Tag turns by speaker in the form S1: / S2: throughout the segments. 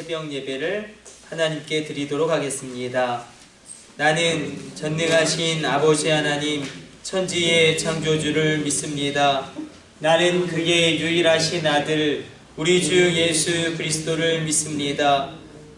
S1: 새벽 예배를 하나님께 드리도록 하겠습니다. 나는 전능하신 아버지 하나님, 천지의 창조주를 믿습니다. 나는 그의 유일하신 아들 우리 주 예수 그리스도를 믿습니다.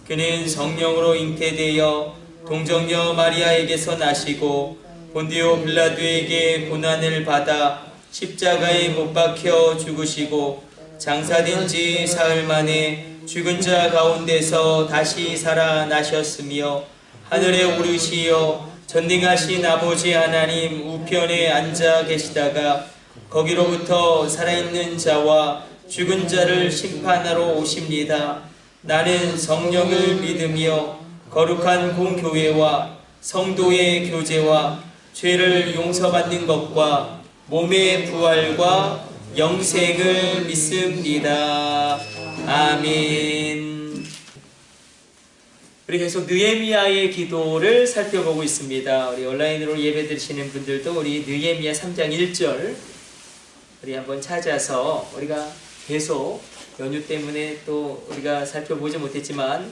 S1: 그는 성령으로 잉태되어 동정녀 마리아에게서 나시고 본디오 빌라도에게 고난을 받아 십자가에 못 박혀 죽으시고 장사된 지 사흘 만에 죽은 자 가운데서 다시 살아나셨으며 하늘에 오르시어 전능하신 아버지 하나님 우편에 앉아 계시다가 거기로부터 살아있는 자와 죽은 자를 심판하러 오십니다. 나는 성령을 믿으며 거룩한 공교회와 성도의 교제와 죄를 용서받는 것과 몸의 부활과 영생을 믿습니다. 아멘. 우리 계속 느헤미야의 기도를 살펴보고 있습니다. 우리 온라인으로 예배 드리시는 분들도 우리 느헤미야 3장 1절 우리 한번 찾아서 우리가 계속 연휴 때문에 또 우리가 살펴보지 못했지만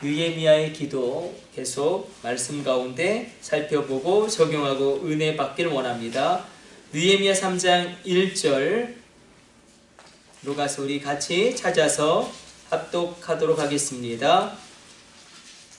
S1: 느헤미야의 기도 계속 말씀 가운데 살펴보고 적용하고 은혜 받기를 원합니다. 느헤미야 3장 1절로 가서 우리 같이 찾아서 합독하도록 하겠습니다.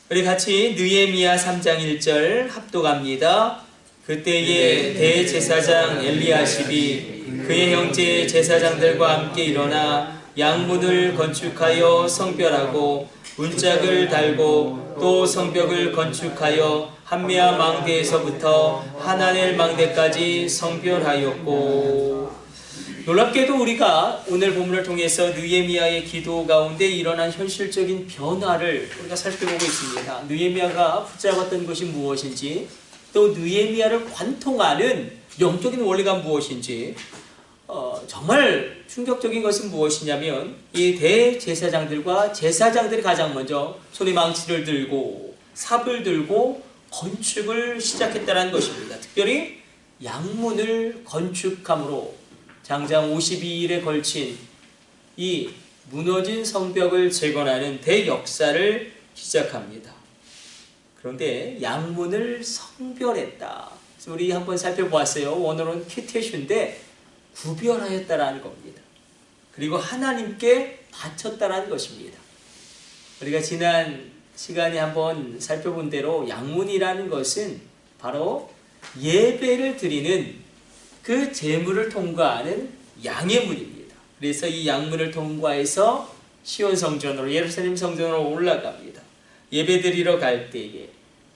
S1: 우리 같이 느헤미야 3장 1절 합독합니다. 그때에 대제사장 엘리야십이 그의 형제 제사장들과 함께 일어나 양문을 건축하여 성별하고 문짝을 달고 또 성벽을 건축하여 한메아 망대에서부터 하나넬 망대까지 성별하였고. 놀랍게도 우리가 오늘 본문을 통해서 느헤미야의 기도 가운데 일어난 현실적인 변화를 우리가 살펴보고 있습니다. 느헤미야가 붙잡았던 것이 무엇인지, 또 느헤미야를 관통하는 영적인 원리가 무엇인지, 정말 충격적인 것은 무엇이냐면 이 대제사장들과 제사장들이 가장 먼저 손에 망치를 들고 삽을 들고 건축을 시작했다는 것입니다. 특별히 양문을 건축함으로 장장 52일에 걸친 이 무너진 성벽을 재건하는 대역사를 시작합니다. 그런데 양문을 성별했다. 그래서 우리 한번 살펴보았어요. 원어로는 큐테슈인데 구별하였다라는 겁니다. 그리고 하나님께 바쳤다라는 것입니다. 우리가 지난 시간에 한번 살펴본 대로 양문이라는 것은 바로 예배를 드리는 그 제물을 통과하는 양의 문입니다. 그래서 이 양문을 통과해서 시온 성전으로, 예루살렘 성전으로 올라갑니다. 예배 드리러 갈 때에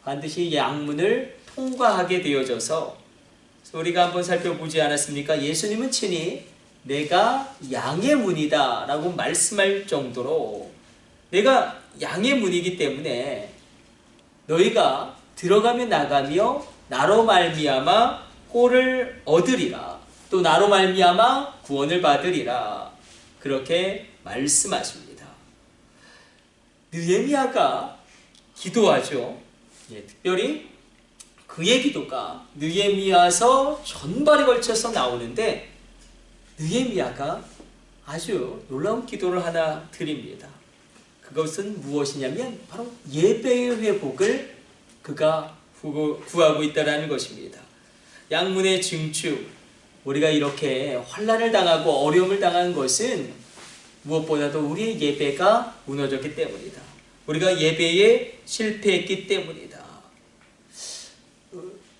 S1: 반드시 양문을 통과하게 되어져서 우리가 한번 살펴보지 않았습니까? 예수님은 친히 내가 양의 문이다 라고 말씀할 정도로 내가 양의 문이기 때문에 너희가 들어가며 나가며 나로 말미암아 꼴을 얻으리라, 또 나로 말미암아 구원을 받으리라, 그렇게 말씀하십니다. 느헤미야가 기도하죠. 특별히 그의 기도가 느헤미야서 전반에 걸쳐서 나오는데 느헤미야가 아주 놀라운 기도를 하나 드립니다. 그것은 무엇이냐면 바로 예배의 회복을 그가 구하고 있다는 것입니다. 양문의 증축, 우리가 이렇게 환난을 당하고 어려움을 당한 것은 무엇보다도 우리의 예배가 무너졌기 때문이다. 우리가 예배에 실패했기 때문이다.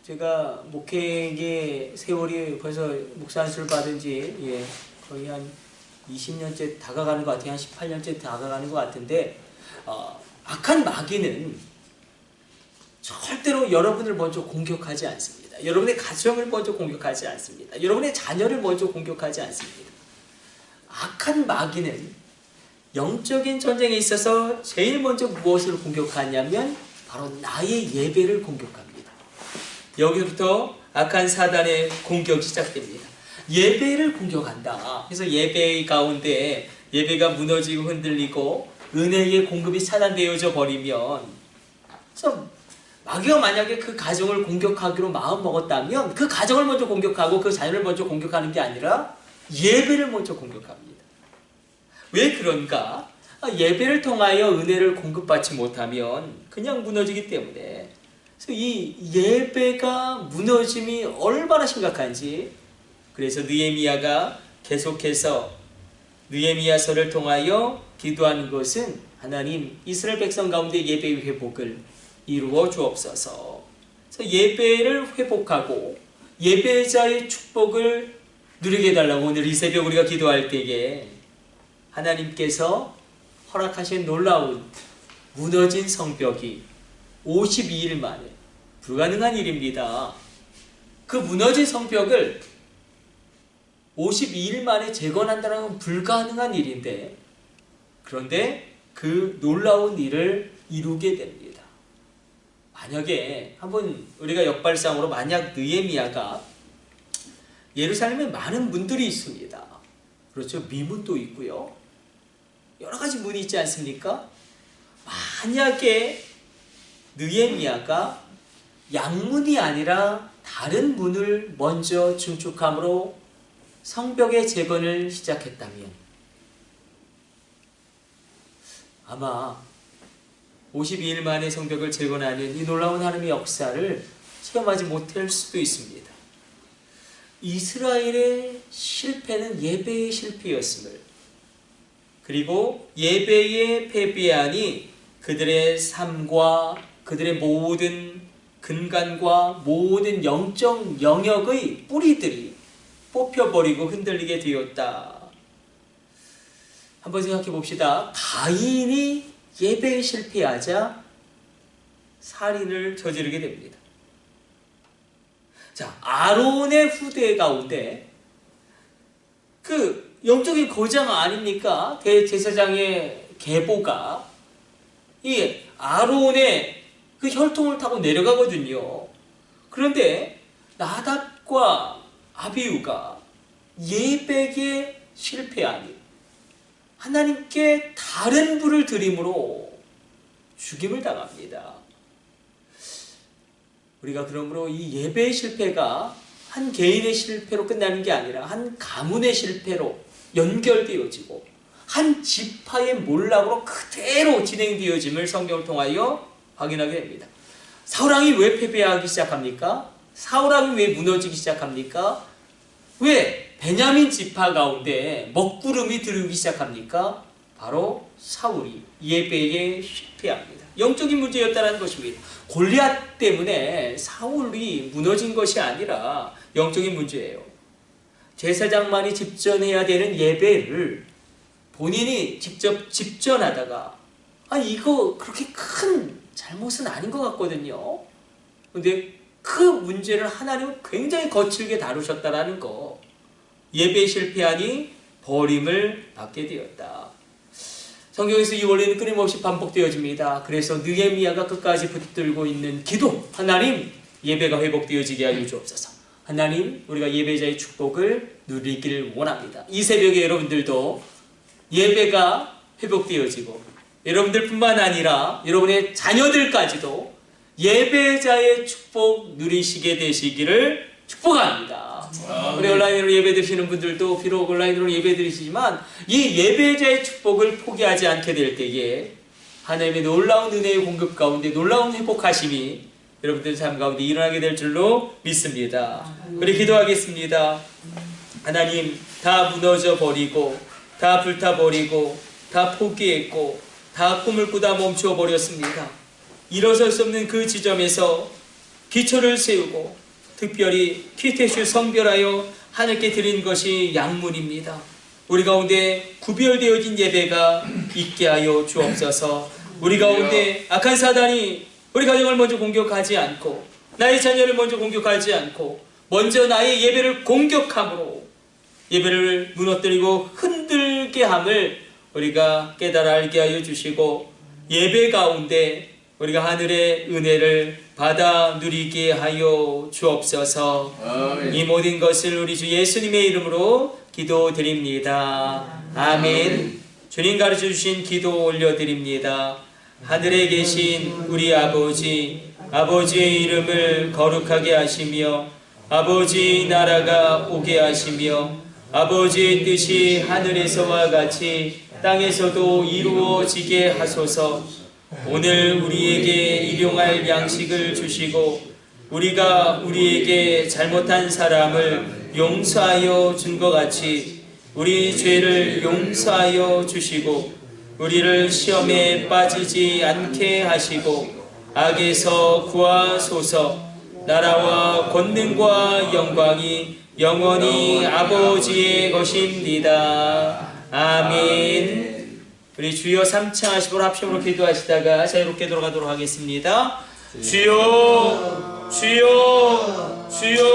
S1: 제가 목회의 세월이 벌써 목사 안수를 받은 지 거의 한 20년째 다가가는 것 같아요. 한 18년째 다가가는 것 같은데 악한 마귀는 절대로 여러분을 먼저 공격하지 않습니다. 여러분의 가정을 먼저 공격하지 않습니다. 여러분의 자녀를 먼저 공격하지 않습니다. 악한 마귀는 영적인 전쟁에 있어서 제일 먼저 무엇을 공격하냐면 바로 나의 예배를 공격합니다. 여기부터 악한 사단의 공격이 시작됩니다. 예배를 공격한다. 그래서 예배 가운데 예배가 무너지고 흔들리고 은혜의 공급이 차단되어져 버리면, 그래서 마귀가 만약에 그 가정을 공격하기로 마음 먹었다면 그 가정을 먼저 공격하고 그 자녀를 먼저 공격하는 게 아니라 예배를 먼저 공격합니다. 왜 그런가? 예배를 통하여 은혜를 공급받지 못하면 그냥 무너지기 때문에, 그래서 이 예배가 무너짐이 얼마나 심각한지, 그래서 느헤미야가 계속해서 느헤미야서를 통하여 기도하는 것은 하나님 이스라엘 백성 가운데 예배의 회복을 이루어 주옵소서. 그래서 예배를 회복하고 예배자의 축복을 누리게 해달라고 오늘 이 새벽 우리가 기도할 때에 하나님께서 허락하신 놀라운 무너진 성벽이 52일 만에, 불가능한 일입니다. 그 무너진 성벽을 52일 만에 재건한다는 건 불가능한 일인데, 그런데 그 놀라운 일을 이루게 됩니다. 만약에 한번 우리가 역발상으로, 만약 느헤미야가, 예루살렘에 많은 문들이 있습니다. 그렇죠. 미문도 있고요. 여러 가지 문이 있지 않습니까? 만약에 느헤미야가 양문이 아니라 다른 문을 먼저 증축함으로 성벽의 재건을 시작했다면 아마 52일 만에 성벽을 재건하는 이 놀라운 하나님의 역사를 체험하지 못할 수도 있습니다. 이스라엘의 실패는 예배의 실패였음을, 그리고 예배의 패배하니 그들의 삶과 그들의 모든 근간과 모든 영적 영역의 뿌리들이 뽑혀버리고 흔들리게 되었다. 한번 생각해 봅시다. 가인이 예배에 실패하자 살인을 저지르게 됩니다. 자, 아론의 후대 가운데 그 영적인 거장 아닙니까? 대제사장의 계보가 이 아론의 그 혈통을 타고 내려가거든요. 그런데 나답과 아비후가 예배에 실패하니 하나님께 다른 불을 드림으로 죽임을 당합니다. 우리가 그러므로 이 예배의 실패가 한 개인의 실패로 끝나는 게 아니라 한 가문의 실패로 연결되어지고 한 지파의 몰락으로 그대로 진행되어짐을 성경을 통하여 확인하게 됩니다. 사울왕이 왜 패배하기 시작합니까? 사울왕이 왜 무너지기 시작합니까? 왜 베냐민 지파 가운데 먹구름이 들기 시작합니까? 바로 사울이 예배에 실패합니다. 영적인 문제였다는 것입니다. 골리앗 때문에 사울이 무너진 것이 아니라 영적인 문제예요. 제사장만이 집전해야 되는 예배를 본인이 직접 집전하다가 이거 그렇게 큰 잘못은 아닌 것 같거든요. 근데 그 문제를 하나님은 굉장히 거칠게 다루셨다라는 거. 예배에 실패하니 버림을 받게 되었다. 성경에서 이 원리는 끊임없이 반복되어집니다. 그래서 느헤미야가 끝까지 붙들고 있는 기도, 하나님 예배가 회복되어지게 하여 주옵소서. 하나님 우리가 예배자의 축복을 누리길 원합니다. 이 새벽에 여러분들도 예배가 회복되어지고 여러분들뿐만 아니라 여러분의 자녀들까지도 예배자의 축복 누리시게 되시기를 축복합니다. 우리 온라인으로 예배 드리시는 분들도 비록 온라인으로 예배 드리시지만 이 예배자의 축복을 포기하지 않게 될 때에 하나님의 놀라운 은혜의 공급 가운데 놀라운 회복하심이 여러분들 삶 가운데 일어나게 될 줄로 믿습니다. 우리 기도하겠습니다. 하나님, 다 무너져 버리고 다 불타 버리고 다 포기했고 다 꿈을 꾸다 멈춰 버렸습니다. 일어설 수 없는 그 지점에서 기초를 세우고 특별히 키테슈 성별하여 하늘께 드린 것이 양문입니다. 우리 가운데 구별되어진 예배가 있게 하여 주옵소서. 우리 가운데 악한 사단이 우리 가정을 먼저 공격하지 않고 나의 자녀를 먼저 공격하지 않고 먼저 나의 예배를 공격함으로 예배를 무너뜨리고 흔들게 함을 우리가 깨달아 알게 하여 주시고 예배 가운데 우리가 하늘의 은혜를 받아 누리게 하여 주옵소서. 아멘. 이 모든 것을 우리 주 예수님의 이름으로 기도드립니다. 아멘. 주님 가르쳐 주신 기도 올려드립니다. 하늘에 계신 우리 아버지, 아버지의 이름을 거룩하게 하시며 아버지의 나라가 오게 하시며 아버지의 뜻이 하늘에서와 같이 땅에서도 이루어지게 하소서. 오늘 우리에게 일용할 양식을 주시고 우리가 우리에게 잘못한 사람을 용서하여 준 것 같이 우리 죄를 용서하여 주시고 우리를 시험에 빠지지 않게 하시고 악에서 구하소서. 나라와 권능과 영광이 영원히 아버지의 것입니다. 아멘. 우리 주여 삼창하시고 합심으로 기도하시다가 자유롭게 돌아가도록 하겠습니다. 주여 주여 주여